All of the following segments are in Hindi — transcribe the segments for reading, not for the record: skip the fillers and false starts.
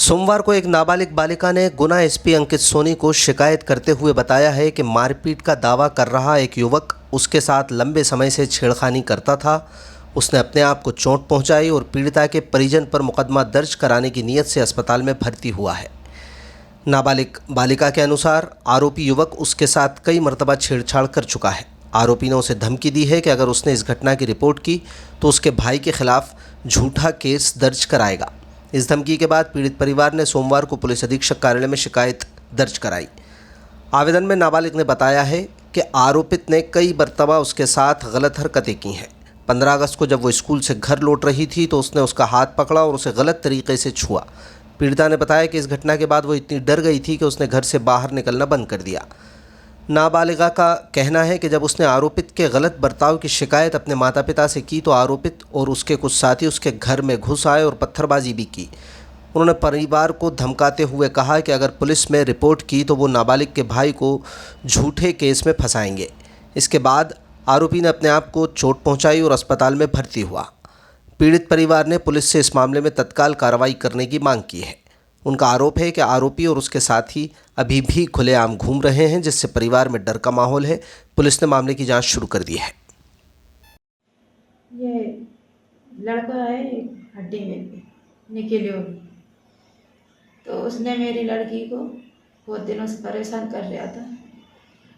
सोमवार को एक नाबालिग बालिका ने गुना एसपी अंकित सोनी को शिकायत करते हुए बताया है कि मारपीट का दावा कर रहा एक युवक उसके साथ लंबे समय से छेड़खानी करता था। उसने अपने आप को चोट पहुंचाई और पीड़िता के परिजन पर मुकदमा दर्ज कराने की नीयत से अस्पताल में भर्ती हुआ है। नाबालिग बालिका के अनुसार आरोपी युवक उसके साथ कई मरतबा छेड़छाड़ कर चुका है। आरोपी ने उसे धमकी दी है कि अगर उसने इस घटना की रिपोर्ट की तो उसके भाई के खिलाफ झूठा केस दर्ज कराएगा। इस धमकी के बाद पीड़ित परिवार ने सोमवार को पुलिस अधीक्षक कार्यालय में शिकायत दर्ज कराई। आवेदन में नाबालिग ने बताया है कि आरोपित ने कई मरतबा उसके साथ गलत हरकतें की हैं। 15 अगस्त को जब वो स्कूल से घर लौट रही थी तो उसने उसका हाथ पकड़ा और उसे गलत तरीके से छुआ। पीड़िता ने बताया कि इस घटना के बाद वो इतनी डर गई थी कि उसने घर से बाहर निकलना बंद कर दिया। नाबालिगा का कहना है कि जब उसने आरोपित के गलत बर्ताव की शिकायत अपने माता पिता से की तो आरोपित और उसके कुछ साथी उसके घर में घुस आए और पत्थरबाजी भी की। उन्होंने परिवार को धमकाते हुए कहा कि अगर पुलिस में रिपोर्ट की तो वो नाबालिग के भाई को झूठे केस में फंसाएंगे। इसके बाद आरोपी ने अपने आप को चोट पहुंचाई और अस्पताल में भर्ती हुआ। पीड़ित परिवार ने पुलिस से इस मामले में तत्काल कार्रवाई करने की मांग की है। उनका आरोप है कि आरोपी और उसके साथी अभी भी खुलेआम घूम रहे हैं, जिससे परिवार में डर का माहौल है। पुलिस ने मामले की जांच शुरू कर दी है। ये लड़का है हड्डी में निखिल योगी, तो उसने मेरी लड़की को बहुत दिनों से परेशान कर रहा था,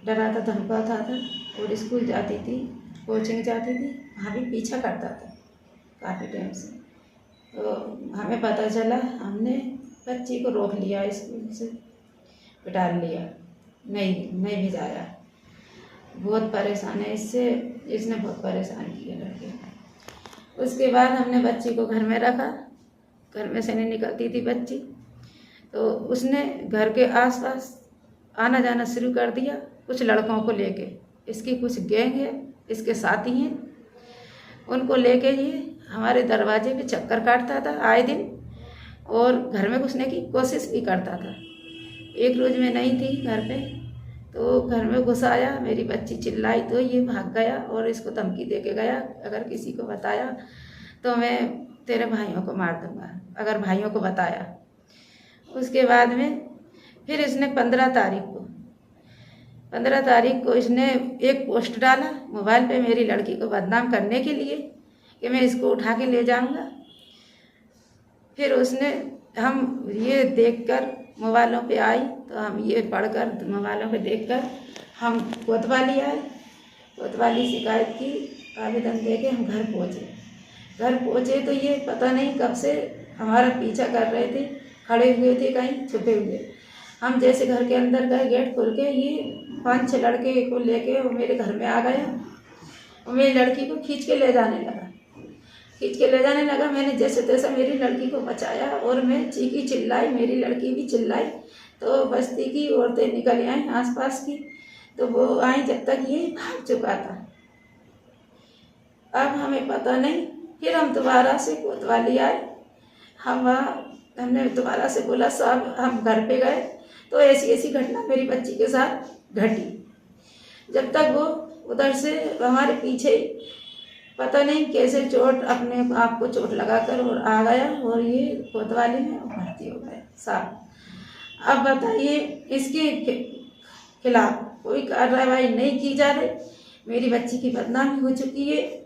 डराता धमकाता था। और स्कूल जाती थी, कोचिंग जाती थी, वहाँ भी पीछा करता था काफ़ी टाइम से। तो हमें पता चला, हमने बच्ची को रोक लिया, स्कूल से बिठा लिया, नहीं भिजाया। बहुत परेशान है इससे, इसने बहुत परेशान किया लड़के को। उसके बाद हमने बच्ची को घर में रखा, घर में से नहीं निकलती थी बच्ची, तो उसने घर के आसपास आना जाना शुरू कर दिया कुछ लड़कों को लेके। इसकी कुछ गैंग है, इसके साथी हैं, उनको लेके ये हमारे दरवाजे पे चक्कर काटता था आए दिन और घर में घुसने की कोशिश भी करता था। एक रोज़ मैं नहीं थी घर पे, तो घर में घुस आया, मेरी बच्ची चिल्लाई तो ये भाग गया और इसको धमकी दे के गया, अगर किसी को बताया तो मैं तेरे भाइयों को मार दूंगा, अगर भाइयों को बताया। उसके बाद में फिर इसने 15 तारीख को इसने एक पोस्ट डाला मोबाइल पे मेरी लड़की को बदनाम करने के लिए कि मैं इसको उठा के ले जाऊंगा। फिर उसने, हम ये देखकर मोबाइलों पे आई तो हम ये पढ़कर मोबाइलों पे देखकर हम कोतवाली आए, कोतवाली शिकायत की, आवेदन देके हम घर पहुँचे तो ये पता नहीं कब से हमारा पीछा कर रहे थे, खड़े हुए थे कहीं छुपे हुए। हम जैसे घर के अंदर गए, गेट खोल के, ये 5-6 लड़के को लेके वो मेरे घर में आ गया और मेरी लड़की को खींच के ले जाने लगा। मैंने जैसे तैसे मेरी लड़की को बचाया और मैं चीखी चिल्लाई, मेरी लड़की भी चिल्लाई, तो बस्ती की औरतें निकल आई आसपास की, तो वो आई जब तक ये भाग चुका था। अब हमें पता नहीं, फिर हम दोबारा से कोतवाली आए, हमने दोबारा से बोला साहब, हम घर पे गए तो ऐसी घटना मेरी बच्ची के साथ घटी। जब तक वो उधर से हमारे पीछे पता नहीं कैसे चोट, अपने आप को चोट लगाकर और आ गया और ये कोतवाली में भर्ती हो गया साहब। अब बताइए, इसके खिलाफ कोई कार्रवाई नहीं की जा रही। मेरी बच्ची की बदनामी हो चुकी है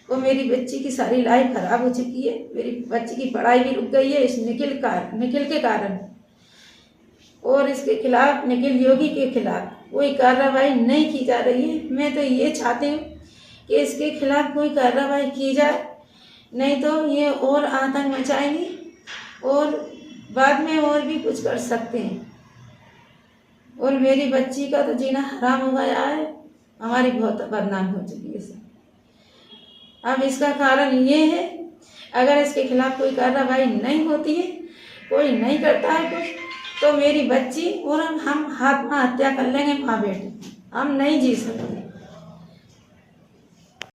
और मेरी बच्ची की सारी लाइफ खराब हो चुकी है। मेरी बच्ची की पढ़ाई भी रुक गई है इस निखिल के कारण। और इसके खिलाफ, निखिल योगी के खिलाफ कोई कार्रवाई नहीं की जा रही है। मैं तो ये चाहती हूँ कि इसके खिलाफ कोई कार्रवाई की जाए, नहीं तो ये और आतंक मचाएंगे और बाद में और भी कुछ कर सकते हैं। और मेरी बच्ची का तो जीना हराम हो गया है, हमारी बहुत बदनाम हो चुकी है। अब इसका कारण ये है, अगर इसके खिलाफ कोई कार्रवाई नहीं होती है, कोई नहीं करता है कुछ, तो मेरी बच्ची और हम आत्महत्या कर लेंगे, माँ बेटी, हम नहीं जी सकते।